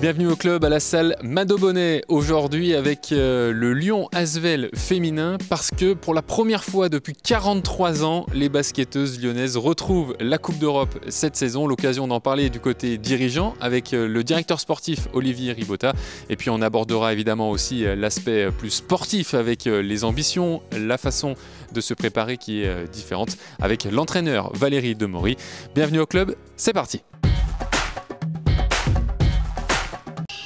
Bienvenue au club à la salle Mado Bonnet aujourd'hui avec le Lyon Asvel féminin parce que pour la première fois depuis 43 ans, les basketteuses lyonnaises retrouvent la Coupe d'Europe cette saison. L'occasion d'en parler du côté dirigeant avec le directeur sportif Olivier Ribotta. Et puis on abordera évidemment aussi l'aspect plus sportif avec les ambitions, la façon de se préparer qui est différente avec l'entraîneur Valérie Demory. Bienvenue au club, c'est parti.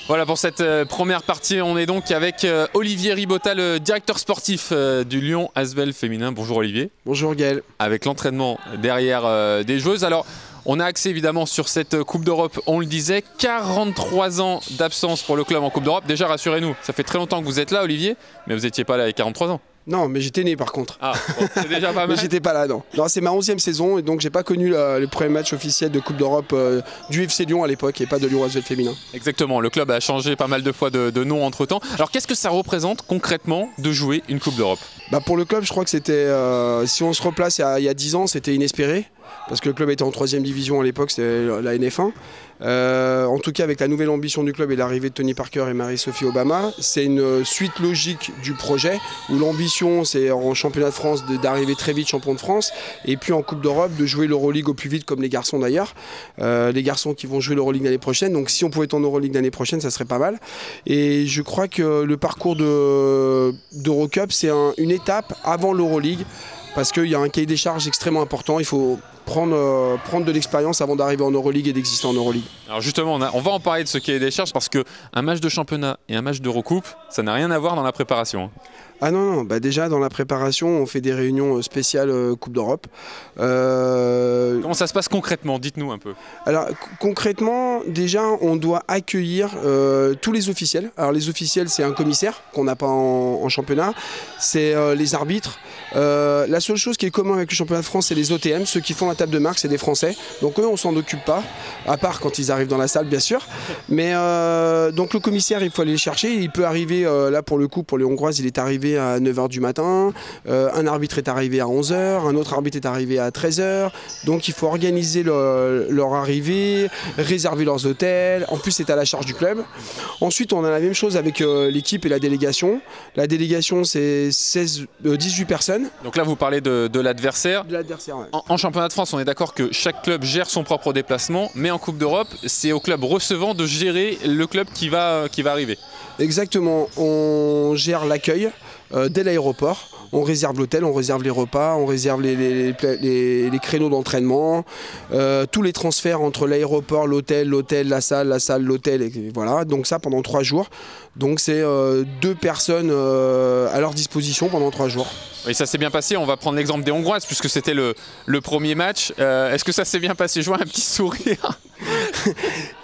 Voilà pour cette première partie, on est donc avec Olivier Ribotta, le directeur sportif du Lyon Asvel féminin. Bonjour Olivier. Bonjour Gaël. Avec l'entraînement derrière des joueuses. Alors on a axé évidemment sur cette Coupe d'Europe, on le disait, 43 ans d'absence pour le club en Coupe d'Europe. Déjà rassurez-nous, ça fait très longtemps que vous êtes là Olivier, mais vous n'étiez pas là avec 43 ans. Non, mais j'étais né par contre. Ah, bon, c'est déjà pas mal. Mais j'étais pas là, non. Non, c'est ma 11e saison et donc j'ai pas connu le premier match officiel de Coupe d'Europe du FC Lyon à l'époque et pas de Lyon Asvel féminin. Exactement, le club a changé pas mal de fois de nom entre temps. Alors qu'est-ce que ça représente concrètement de jouer une Coupe d'Europe ? Pour le club, je crois que c'était, si on se replace il y a 10 ans, c'était inespéré. Parce que le club était en 3e division à l'époque, c'était la NF1. En tout cas, avec la nouvelle ambition du club et l'arrivée de Tony Parker et Marie-Sophie Obama, c'est une suite logique du projet où l'ambition, c'est en championnat de France d'arriver très vite champion de France et puis en Coupe d'Europe de jouer l'Euroleague au plus vite comme les garçons d'ailleurs. Les garçons qui vont jouer l'Euroleague l'année prochaine. Donc si on pouvait être en Euroleague l'année prochaine, ça serait pas mal. Et je crois que le parcours d'Eurocup, c'est une étape avant l'Euroleague. Parce qu'il y a un cahier des charges extrêmement important, il faut prendre de l'expérience avant d'arriver en Euroleague et d'exister en Euroleague. Alors justement, on va en parler de ce cahier des charges parce qu'un match de championnat et un match d'Eurocoupe, ça n'a rien à voir dans la préparation. Ah non, déjà dans la préparation, on fait des réunions spéciales Coupe d'Europe. Comment ça se passe concrètement? Dites-nous un peu. Alors concrètement, déjà on doit accueillir tous les officiels. Alors les officiels, c'est un commissaire qu'on n'a pas en championnat, c'est les arbitres. La seule chose qui est commune avec le championnat de France, c'est les OTM, ceux qui font la table de marque, c'est des Français. Donc eux, on s'en occupe pas, à part quand ils arrivent dans la salle, bien sûr. Mais donc le commissaire, il faut aller les chercher. Il peut arriver, là pour le coup, pour les Hongroises, il est arrivé à 9 h du matin. Un arbitre est arrivé à 11 h, un autre arbitre est arrivé à 13 h. Donc il faut organiser leur arrivée, réserver leurs hôtels. En plus, c'est à la charge du club. Ensuite, on a la même chose avec l'équipe et la délégation. La délégation, c'est 18 personnes. Donc là, vous parlez de l'adversaire. De l'adversaire, ouais. En championnat de France, on est d'accord que chaque club gère son propre déplacement, mais en Coupe d'Europe, c'est au club recevant de gérer le club qui va arriver. Exactement, on gère l'accueil dès l'aéroport. On réserve l'hôtel, on réserve les repas, on réserve les créneaux d'entraînement, tous les transferts entre l'aéroport, l'hôtel, la salle, l'hôtel, et voilà. Donc ça pendant 3 jours. Donc c'est 2 personnes à leur disposition pendant 3 jours. Et ça s'est bien passé, on va prendre l'exemple des Hongroises puisque c'était le premier match. Est-ce que ça s'est bien passé? Je vois un petit sourire.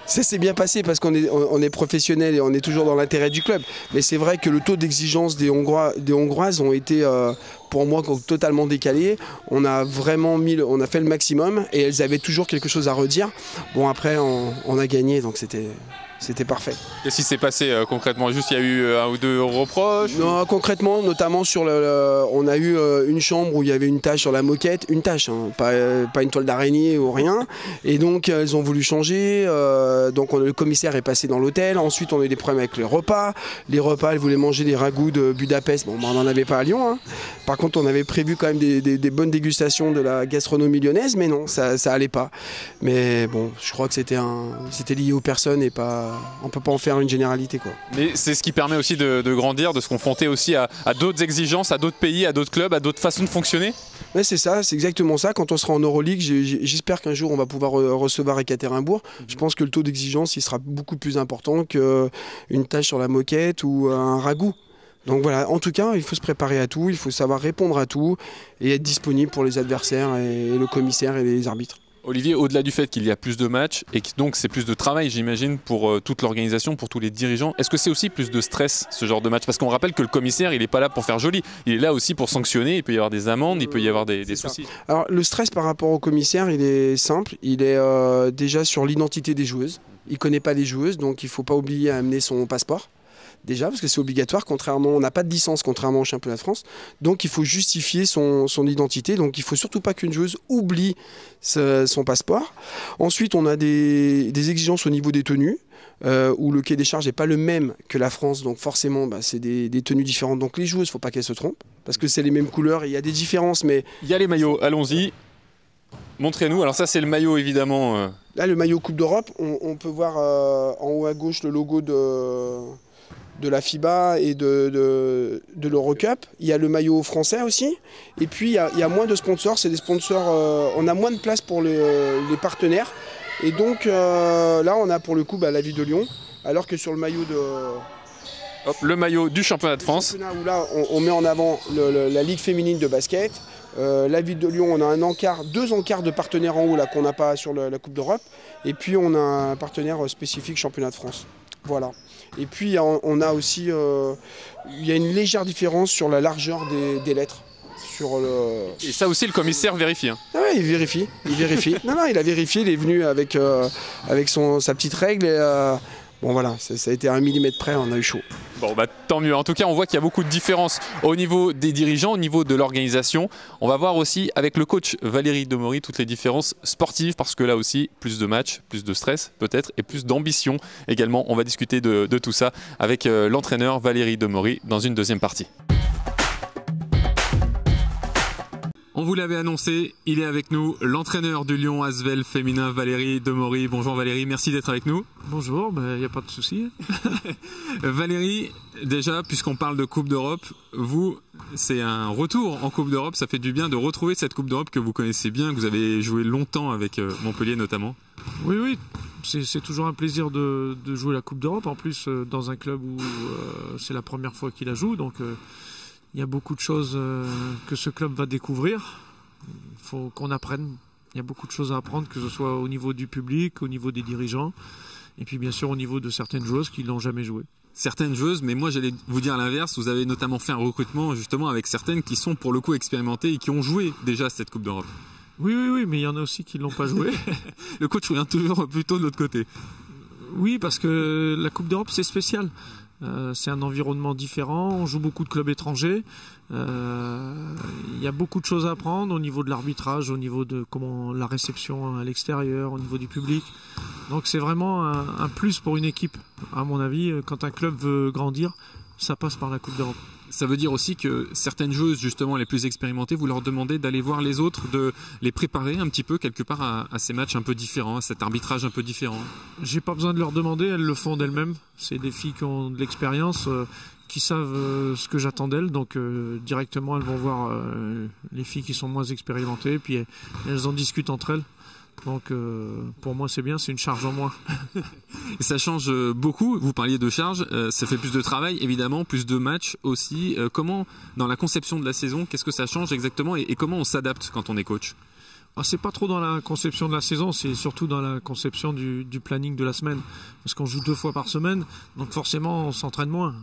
Ça s'est bien passé parce qu'on est professionnel et on est toujours dans l'intérêt du club. Mais c'est vrai que le taux d'exigence des Hongroises ont été, pour moi, totalement décalés. On a fait le maximum et elles avaient toujours quelque chose à redire. Bon, après, on a gagné, donc c'était parfait. Qu'est-ce qui s'est passé concrètement? Juste il y a eu 1 ou 2 reproches? Non, concrètement, notamment sur on a eu une chambre où il y avait une tache sur la moquette, une tache, hein, pas une toile d'araignée ou rien. Et donc elles ont voulu changer. Donc le commissaire est passé dans l'hôtel. Ensuite on a eu des problèmes avec les repas. Les repas, elles voulaient manger des ragoûts de Budapest. Bon, on n'en avait pas à Lyon. Hein. Par contre, on avait prévu quand même des bonnes dégustations de la gastronomie lyonnaise, mais non, ça allait pas. Mais bon, je crois que c'était lié aux personnes et pas. On ne peut pas en faire une généralité, quoi. Mais c'est ce qui permet aussi de grandir, de se confronter aussi à d'autres exigences, à d'autres pays, à d'autres clubs, à d'autres façons de fonctionner. Mais c'est ça, c'est exactement ça. Quand on sera en Euroleague, j'espère qu'un jour on va pouvoir recevoir Ekaterinbourg. Je pense que le taux d'exigence il sera beaucoup plus important qu'une tache sur la moquette ou un ragoût. Donc voilà, en tout cas, il faut se préparer à tout, il faut savoir répondre à tout et être disponible pour les adversaires et le commissaire et les arbitres. Olivier, au-delà du fait qu'il y a plus de matchs et que donc c'est plus de travail, j'imagine, pour toute l'organisation, pour tous les dirigeants, est-ce que c'est aussi plus de stress, ce genre de match? Parce qu'on rappelle que le commissaire, il n'est pas là pour faire joli, il est là aussi pour sanctionner, il peut y avoir des amendes, il peut y avoir des soucis. Alors le stress par rapport au commissaire, il est simple, il est déjà sur l'identité des joueuses. Il ne connaît pas les joueuses, donc il ne faut pas oublier à amener son passeport. déjà, parce que c'est obligatoire, on n'a pas de licence contrairement au championnat de France, donc il faut justifier son identité, donc il ne faut surtout pas qu'une joueuse oublie son passeport. Ensuite, on a des exigences au niveau des tenues, où le cahier des charges n'est pas le même que la France, donc forcément c'est des tenues différentes, donc les joueuses, il ne faut pas qu'elles se trompent, parce que c'est les mêmes couleurs, il y a des différences, mais... Il y a les maillots, allons-y, montrez-nous, alors ça c'est le maillot évidemment... Là, le maillot Coupe d'Europe, on peut voir en haut à gauche le logo de la FIBA et de l'Eurocup. Il y a le maillot français aussi. Et puis, il y a moins de sponsors. C'est des sponsors. On a moins de place pour les partenaires. Et donc, là, on a pour le coup la ville de Lyon. Alors que sur le maillot le maillot du championnat de France. Où là, on met en avant la Ligue féminine de basket. La ville de Lyon, on a deux encarts de partenaires en haut là qu'on n'a pas sur la Coupe d'Europe. Et puis on a un partenaire spécifique championnat de France. Voilà. Et puis on a aussi, il y a une légère différence sur la largeur des lettres. Et ça aussi le commissaire vérifie. Hein. Ah ouais, il vérifie. Non, il a vérifié, il est venu avec sa petite règle et bon voilà, ça a été à 1 millimètre près, on a eu chaud. Bon tant mieux, en tout cas on voit qu'il y a beaucoup de différences au niveau des dirigeants, au niveau de l'organisation. On va voir aussi avec le coach Valérie Demory toutes les différences sportives parce que là aussi plus de matchs, plus de stress peut-être et plus d'ambition également. On va discuter de tout ça avec l'entraîneur Valérie Demory dans une deuxième partie. On vous l'avait annoncé, il est avec nous, l'entraîneur du Lyon Asvel féminin Valérie Demory. Bonjour Valérie, merci d'être avec nous. Bonjour, il n'y a pas de souci. Valérie, déjà, puisqu'on parle de Coupe d'Europe, vous, c'est un retour en Coupe d'Europe. Ça fait du bien de retrouver cette Coupe d'Europe que vous connaissez bien, que vous avez joué longtemps avec Montpellier notamment. Oui, c'est toujours un plaisir de jouer la Coupe d'Europe. En plus, dans un club où c'est la première fois qu'il la joue, donc... il y a beaucoup de choses que ce club va découvrir. Il faut qu'on apprenne. Il y a beaucoup de choses à apprendre, que ce soit au niveau du public, au niveau des dirigeants, et puis bien sûr au niveau de certaines joueuses qui ne l'ont jamais joué. Certaines joueuses, mais moi j'allais vous dire l'inverse, vous avez notamment fait un recrutement justement avec certaines qui sont pour le coup expérimentées et qui ont joué déjà cette Coupe d'Europe. Oui, mais il y en a aussi qui ne l'ont pas joué. Le coach revient toujours plutôt de l'autre côté. Oui, parce que la Coupe d'Europe c'est spécial. C'est un environnement différent, on joue beaucoup de clubs étrangers, il y a beaucoup de choses à apprendre au niveau de l'arbitrage, au niveau de la réception à l'extérieur, au niveau du public. Donc c'est vraiment un plus pour une équipe, à mon avis. Quand un club veut grandir, ça passe par la Coupe d'Europe. Ça veut dire aussi que certaines joueuses, justement les plus expérimentées, vous leur demandez d'aller voir les autres, de les préparer un petit peu quelque part à ces matchs un peu différents, à cet arbitrage un peu différent. J'ai pas besoin de leur demander, elles le font d'elles-mêmes. C'est des filles qui ont de l'expérience, qui savent ce que j'attends d'elles, donc directement elles vont voir les filles qui sont moins expérimentées, puis elles en discutent entre elles. Donc pour moi c'est bien, c'est une charge en moins. Et ça change beaucoup, vous parliez de charge, ça fait plus de travail évidemment, plus de matchs aussi. Comment dans la conception de la saison, qu'est-ce que ça change exactement et comment on s'adapte quand on est coach? C'est pas trop dans la conception de la saison, c'est surtout dans la conception du planning de la semaine. Parce qu'on joue 2 fois par semaine, donc forcément on s'entraîne moins.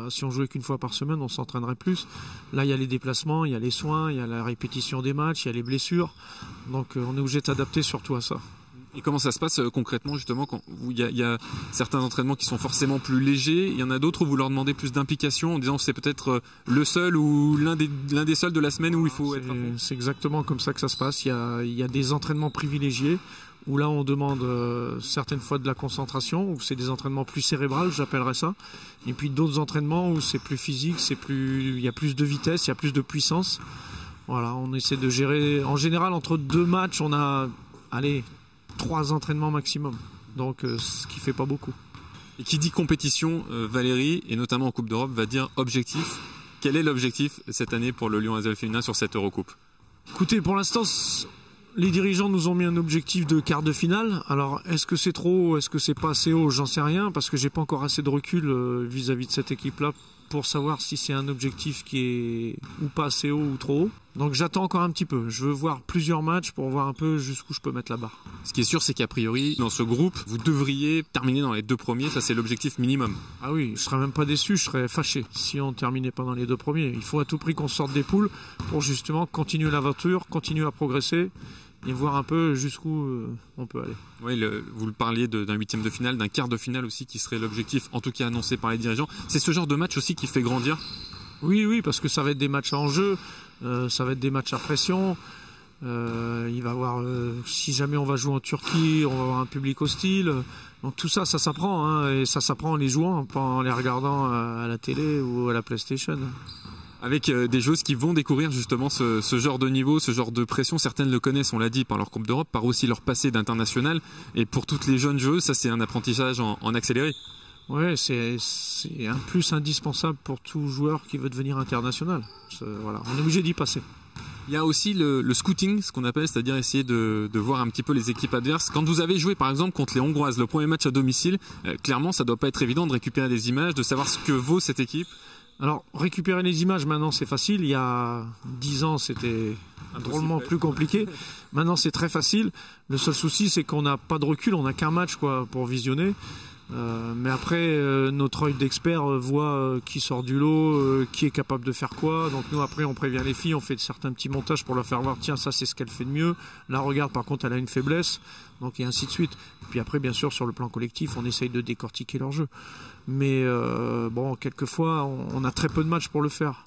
Si on jouait qu'1 fois par semaine, on s'entraînerait plus. Là il y a les déplacements, il y a les soins, il y a la répétition des matchs, il y a les blessures. Donc on est obligé de s'adapter surtout à ça. Et comment ça se passe concrètement justement quand il y a certains entraînements qui sont forcément plus légers, il y en a d'autres où vous leur demandez plus d'implication en disant que c'est peut-être le seul ou l'un des seuls de la semaine où il faut être à fond. C'est exactement comme ça que ça se passe. Il y a des entraînements privilégiés où là on demande certaines fois de la concentration, où c'est des entraînements plus cérébrales, j'appellerais ça. Et puis d'autres entraînements où c'est plus physique, il y a plus de vitesse, il y a plus de puissance. Voilà, on essaie de gérer. En général, entre 2 matchs, on a 3 entraînements maximum, donc ce qui fait pas beaucoup. Et qui dit compétition, Valérie, et notamment en Coupe d'Europe, va dire objectif. Quel est l'objectif cette année pour le Lyon Asvel féminin sur cette Eurocoupe? Écoutez, pour l'instant, les dirigeants nous ont mis un objectif de quart de finale. Alors, est-ce que c'est trop haut, est-ce que c'est pas assez haut? J'en sais rien, parce que j'ai pas encore assez de recul vis-à-vis de cette équipe-là pour savoir si c'est un objectif qui est ou pas assez haut ou trop haut. Donc j'attends encore un petit peu. Je veux voir plusieurs matchs pour voir un peu jusqu'où je peux mettre la barre. Ce qui est sûr, c'est qu'a priori, dans ce groupe, vous devriez terminer dans les 2 premiers. Ça, c'est l'objectif minimum. Ah oui, je serais même pas déçu, je serais fâché si on terminait pas dans les 2 premiers. Il faut à tout prix qu'on sorte des poules pour justement continuer l'aventure, continuer à progresser et voir un peu jusqu'où on peut aller. Oui, vous le parliez d'un huitième de finale, d'un quart de finale aussi qui serait l'objectif, en tout cas annoncé par les dirigeants. C'est ce genre de match aussi qui fait grandir? Oui, parce que ça va être des matchs à enjeu, ça va être des matchs à pression. Il va y avoir, si jamais on va jouer en Turquie, on va avoir un public hostile. Donc tout ça s'apprend, hein, et ça s'apprend en les jouant, pas en les regardant à la télé ou à la PlayStation. Avec des joueuses qui vont découvrir justement ce genre de niveau, ce genre de pression. Certaines le connaissent, on l'a dit, par leur Coupe d'Europe, par aussi leur passé d'international. Et pour toutes les jeunes joueuses, ça c'est un apprentissage en accéléré. Ouais, c'est un plus indispensable pour tout joueur qui veut devenir international. Voilà, on est obligé d'y passer. Il y a aussi le scouting, ce qu'on appelle, c'est-à-dire essayer de voir un petit peu les équipes adverses. Quand vous avez joué par exemple contre les Hongroises, le premier match à domicile, clairement ça doit pas être évident de récupérer des images, de savoir ce que vaut cette équipe. Alors récupérer les images maintenant c'est facile, il y a 10 ans c'était drôlement plus compliqué. Maintenant c'est très facile, le seul souci c'est qu'on n'a pas de recul, on n'a qu'un match pour visionner. Mais après notre œil d'expert voit qui sort du lot, qui est capable de faire quoi. Donc nous après on prévient les filles, on fait certains petits montages pour leur faire voir, tiens ça c'est ce qu'elle fait de mieux, là regarde par contre elle a une faiblesse, donc et ainsi de suite. Et puis après bien sûr sur le plan collectif on essaye de décortiquer leur jeu. Mais bon quelquefois on a très peu de matchs pour le faire.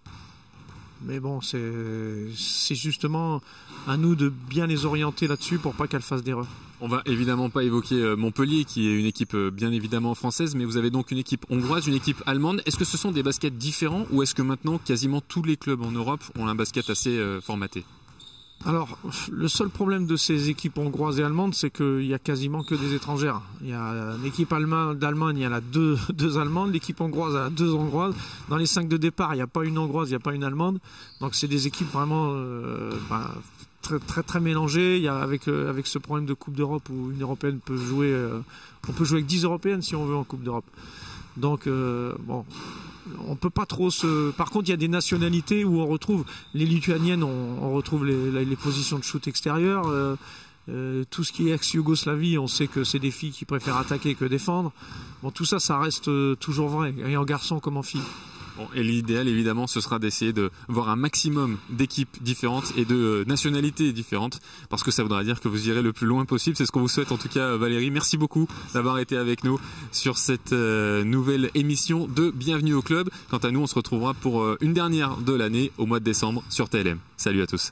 Mais bon c'est justement à nous de bien les orienter là-dessus pour pas qu'elles fassent d'erreurs. On va évidemment pas évoquer Montpellier qui est une équipe bien évidemment française, mais vous avez donc une équipe hongroise, une équipe allemande. Est-ce que ce sont des baskets différents ou est-ce que maintenant quasiment tous les clubs en Europe ont un basket assez formaté? Alors, le seul problème de ces équipes hongroises et allemandes, c'est qu'il y a quasiment que des étrangères. Il y a l'équipe d'Allemagne, il y en a deux allemandes, l'équipe hongroise, elle a 2 hongroises. Dans les 5 de départ, il n'y a pas une hongroise, il n'y a pas une allemande. Donc c'est des équipes vraiment très mélangées. Il y a avec ce problème de Coupe d'Europe où une européenne peut jouer, on peut jouer avec 10 européennes si on veut en Coupe d'Europe. Donc bon, on peut pas trop se. Par contre, il y a des nationalités où on retrouve les lituaniennes, on retrouve les positions de shoot extérieures. Tout ce qui est ex-Yougoslavie, on sait que c'est des filles qui préfèrent attaquer que défendre. Bon, tout ça, ça reste toujours vrai, et en garçon comme en fille. Bon, et l'idéal, évidemment, ce sera d'essayer de voir un maximum d'équipes différentes et de nationalités différentes, parce que ça voudra dire que vous irez le plus loin possible. C'est ce qu'on vous souhaite, en tout cas, Valérie. Merci beaucoup d'avoir été avec nous sur cette nouvelle émission de Bienvenue au Club. Quant à nous, on se retrouvera pour une dernière de l'année au mois de décembre sur TLM. Salut à tous.